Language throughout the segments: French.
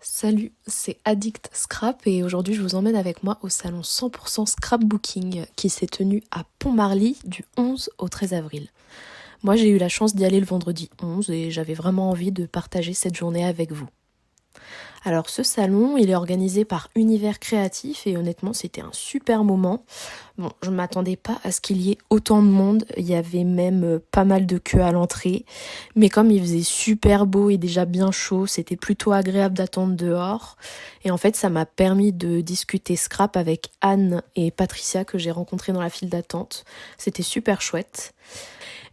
Salut, c'est Addict Scrap et aujourd'hui je vous emmène avec moi au salon 100% Scrapbooking qui s'est tenu à Pont-Marly du 11 au 13 avril. Moi j'ai eu la chance d'y aller le vendredi 11 et j'avais vraiment envie de partager cette journée avec vous. Alors ce salon, il est organisé par Univers Créatif et honnêtement c'était un super moment. Bon, je ne m'attendais pas à ce qu'il y ait autant de monde, il y avait même pas mal de queues à l'entrée. Mais comme il faisait super beau et déjà bien chaud, c'était plutôt agréable d'attendre dehors. Et en fait ça m'a permis de discuter scrap avec Anne et Patricia que j'ai rencontrées dans la file d'attente. C'était super chouette.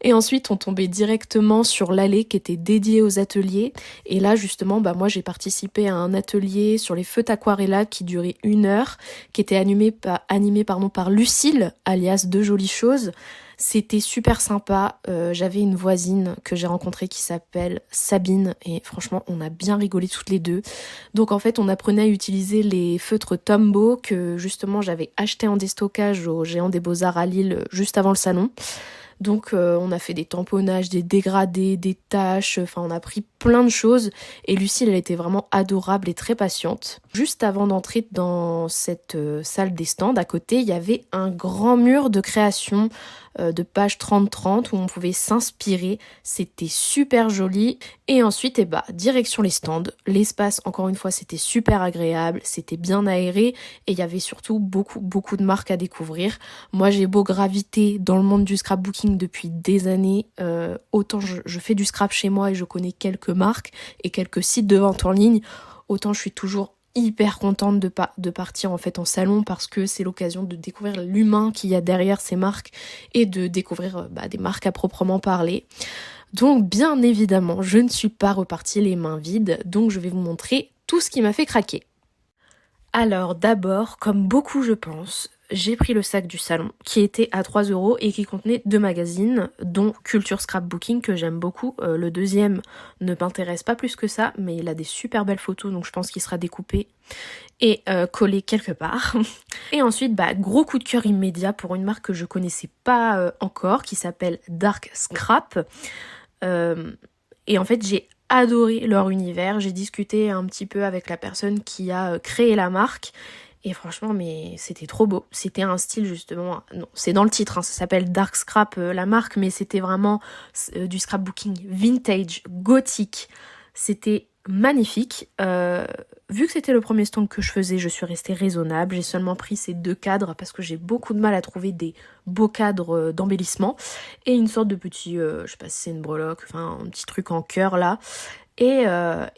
Et ensuite, on tombait directement sur l'allée qui était dédiée aux ateliers. Et là, justement, moi, j'ai participé à un atelier sur les feux d'aquarella qui durait 1 heure, qui était animé par Lucille, alias De Jolies Choses. C'était super sympa. J'avais une voisine que j'ai rencontrée qui s'appelle Sabine. Et franchement, on a bien rigolé toutes les deux. Donc, en fait, on apprenait à utiliser les feutres Tombow que, justement, j'avais acheté en déstockage au Géant des Beaux-Arts à Lille juste avant le salon. Donc on a fait des tamponnages, des dégradés, des tâches, enfin on a pris plein de choses et Lucille elle était vraiment adorable et très patiente. Juste avant d'entrer dans cette salle des stands, à côté il y avait un grand mur de création de page 30-30 où on pouvait s'inspirer, c'était super joli. Et ensuite direction les stands, l'espace encore une fois c'était super agréable, c'était bien aéré et il y avait surtout beaucoup de marques à découvrir. Moi j'ai beau graviter dans le monde du scrapbooking depuis des années, autant je fais du scrap chez moi et je connais quelques marques et quelques sites de vente en ligne, autant je suis toujours hyper contente de partir en fait en salon parce que c'est l'occasion de découvrir l'humain qu'il y a derrière ces marques et de découvrir des marques à proprement parler. Donc bien évidemment, je ne suis pas repartie les mains vides, donc je vais vous montrer tout ce qui m'a fait craquer. Alors d'abord, comme beaucoup je pense, j'ai pris le sac du salon qui était à 3 € et qui contenait 2 magazines, dont Culture Scrapbooking que j'aime beaucoup. Le deuxième ne m'intéresse pas plus que ça, mais il a des super belles photos donc je pense qu'il sera découpé et collé quelque part. Et ensuite, gros coup de cœur immédiat pour une marque que je connaissais pas encore qui s'appelle Dark Scrap. Et en fait j'ai adoré leur univers, j'ai discuté un petit peu avec la personne qui a créé la marque et franchement mais c'était trop beau, c'était un style justement, non c'est dans le titre, ça s'appelle Dark Scrap la marque, mais c'était vraiment du scrapbooking vintage, gothique, c'était magnifique. Vu que c'était le premier stand que je faisais, je suis restée raisonnable, j'ai seulement pris ces 2 cadres parce que j'ai beaucoup de mal à trouver des beaux cadres d'embellissement et une sorte de petit, je sais pas si c'est une breloque, enfin un petit truc en cœur là et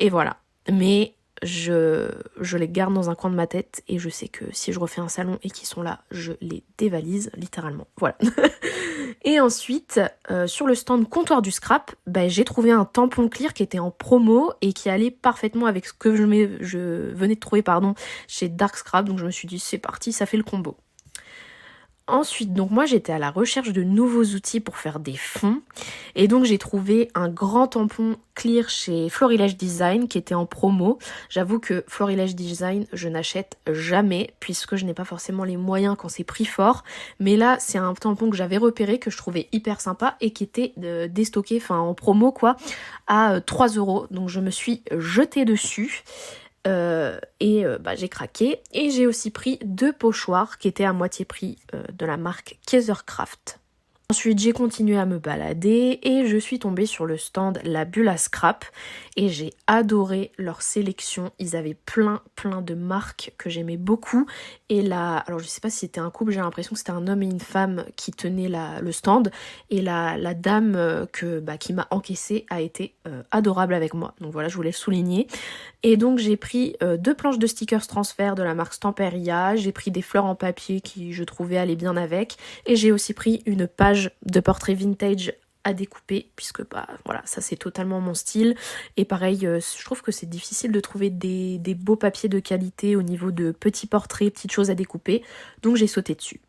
voilà. Mais je les garde dans un coin de ma tête et je sais que si je refais un salon et qu'ils sont là, je les dévalise littéralement. Voilà. Et ensuite, sur le stand comptoir du scrap, j'ai trouvé un tampon clear qui était en promo et qui allait parfaitement avec ce que je venais de trouver chez Dark Scrap. Donc je me suis dit c'est parti, ça fait le combo. Ensuite, donc moi j'étais à la recherche de nouveaux outils pour faire des fonds et donc j'ai trouvé un grand tampon clear chez Florilège Design qui était en promo. J'avoue que Florilège Design je n'achète jamais puisque je n'ai pas forcément les moyens quand c'est prix fort, mais là c'est un tampon que j'avais repéré, que je trouvais hyper sympa et qui était déstocké, enfin en promo à 3 €, donc je me suis jetée dessus. J'ai craqué et j'ai aussi pris 2 pochoirs qui étaient à moitié prix de la marque Kaisercraft. Ensuite j'ai continué à me balader et je suis tombée sur le stand La Bulle à Scrap et j'ai adoré leur sélection. Ils avaient plein de marques que j'aimais beaucoup et alors je sais pas si c'était un couple, j'ai l'impression que c'était un homme et une femme qui tenaient le stand et la dame qui m'a encaissée a été adorable avec moi, donc voilà, je voulais le souligner. Et donc j'ai pris 2 planches de stickers transfert de la marque Stamperia, j'ai pris des fleurs en papier qui je trouvais allaient bien avec et j'ai aussi pris une page de portrait vintage à découper puisque voilà, ça c'est totalement mon style. Et pareil, je trouve que c'est difficile de trouver des beaux papiers de qualité au niveau de petits portraits, petites choses à découper, donc j'ai sauté dessus.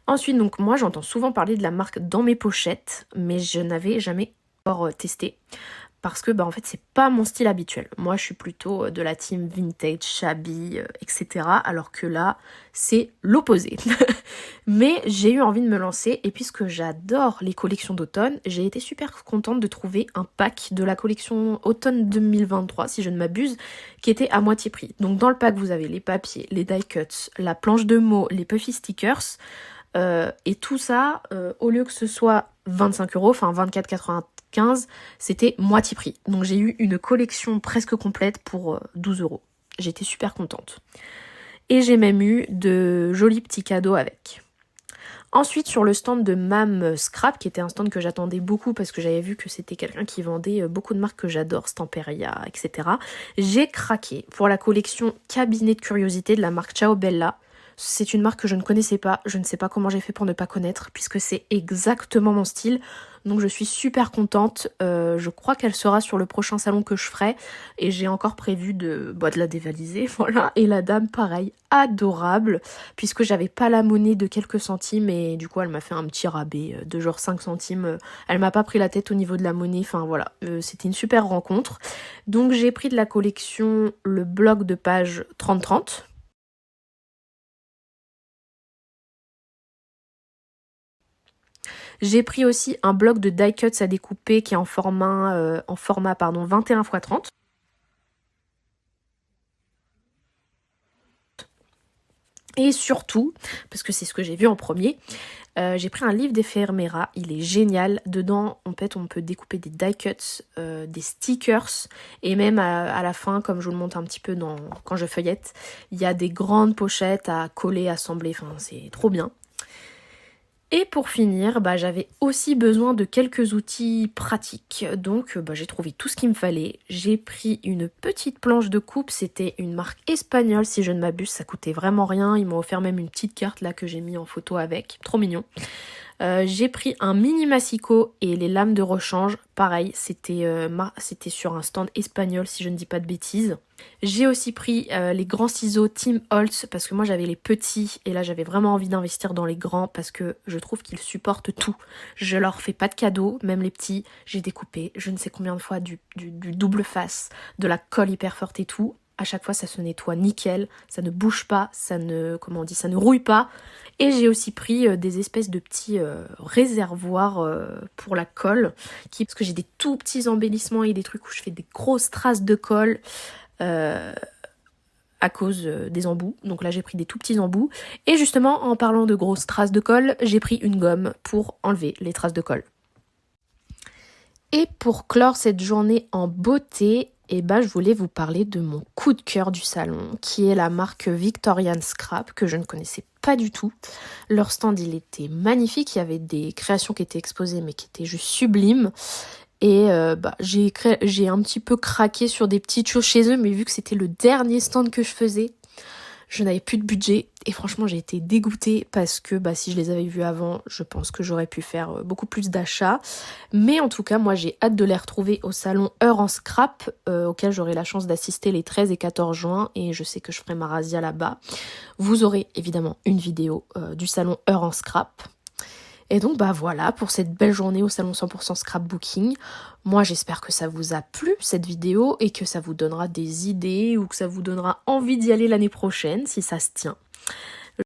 Ensuite, donc moi j'entends souvent parler de la marque Dans mes pochettes, mais je n'avais jamais encore testé. parce que bah en fait c'est pas mon style habituel. Moi je suis plutôt de la team vintage, shabby, etc. Alors que là c'est l'opposé. Mais j'ai eu envie de me lancer et puisque j'adore les collections d'automne, j'ai été super contente de trouver un pack de la collection automne 2023 si je ne m'abuse, qui était à moitié prix. Donc dans le pack vous avez les papiers, les die cuts, la planche de mots, les puffy stickers. Et tout ça, au lieu que ce soit 25 €, enfin 24,95, c'était moitié prix. Donc j'ai eu une collection presque complète pour 12 €. J'étais super contente. Et j'ai même eu de jolis petits cadeaux avec. Ensuite, sur le stand de Mam Scrap, qui était un stand que j'attendais beaucoup parce que j'avais vu que c'était quelqu'un qui vendait beaucoup de marques que j'adore, Stamperia, etc. J'ai craqué pour la collection Cabinet de curiosité de la marque Ciao Bella. C'est une marque que je ne connaissais pas, je ne sais pas comment j'ai fait pour ne pas connaître, puisque c'est exactement mon style. Donc je suis super contente, je crois qu'elle sera sur le prochain salon que je ferai. Et j'ai encore prévu de la dévaliser, voilà. Et la dame, pareil, adorable, puisque j'avais pas la monnaie de quelques centimes. Et du coup elle m'a fait un petit rabais de genre 5 centimes. Elle m'a pas pris la tête au niveau de la monnaie, enfin voilà. C'était une super rencontre. Donc j'ai pris de la collection le bloc de page 30-30. J'ai pris aussi un bloc de die cuts à découper qui est en format 21 x 30. Et surtout, parce que c'est ce que j'ai vu en premier, j'ai pris un livre d'Ephéméra, il est génial. Dedans, en fait, on peut découper des die cuts, des stickers, et même à la fin, comme je vous le montre un petit peu quand je feuillette, il y a des grandes pochettes à coller, assembler, enfin c'est trop bien. Et pour finir, j'avais aussi besoin de quelques outils pratiques. Donc j'ai trouvé tout ce qu'il me fallait. J'ai pris une petite planche de coupe, c'était une marque espagnole si je ne m'abuse, ça coûtait vraiment rien. Ils m'ont offert même une petite carte là que j'ai mis en photo avec, trop mignon. J'ai pris un mini massicot et les lames de rechange, pareil, c'était sur un stand espagnol si je ne dis pas de bêtises. J'ai aussi pris les grands ciseaux Tim Holtz parce que moi j'avais les petits et là j'avais vraiment envie d'investir dans les grands parce que je trouve qu'ils supportent tout. Je leur fais pas de cadeaux, même les petits, j'ai découpé je ne sais combien de fois du double face, de la colle hyper forte et tout. À chaque fois ça se nettoie nickel, ça ne bouge pas, ça ne rouille pas. Et j'ai aussi pris des espèces de petits réservoirs pour la colle, parce que j'ai des tout petits embellissements et des trucs où je fais des grosses traces de colle à cause des embouts. Donc là j'ai pris des tout petits embouts. Et justement en parlant de grosses traces de colle, j'ai pris une gomme pour enlever les traces de colle. Et pour clore cette journée en beauté, je voulais vous parler de mon coup de cœur du salon, qui est la marque Victorian Scrap, que je ne connaissais pas du tout. Leur stand, il était magnifique, il y avait des créations qui étaient exposées, mais qui étaient juste sublimes. Et j'ai un petit peu craqué sur des petites choses chez eux, mais vu que c'était le dernier stand que je faisais, je n'avais plus de budget et franchement j'ai été dégoûtée parce que si je les avais vus avant, je pense que j'aurais pu faire beaucoup plus d'achats. Mais en tout cas, moi j'ai hâte de les retrouver au salon Heure en Scrap auquel j'aurai la chance d'assister les 13 et 14 juin et je sais que je ferai ma razzia là-bas. Vous aurez évidemment une vidéo du salon Heure en Scrap. Et donc voilà pour cette belle journée au salon 100% Scrapbooking. Moi j'espère que ça vous a plu cette vidéo et que ça vous donnera des idées ou que ça vous donnera envie d'y aller l'année prochaine si ça se tient.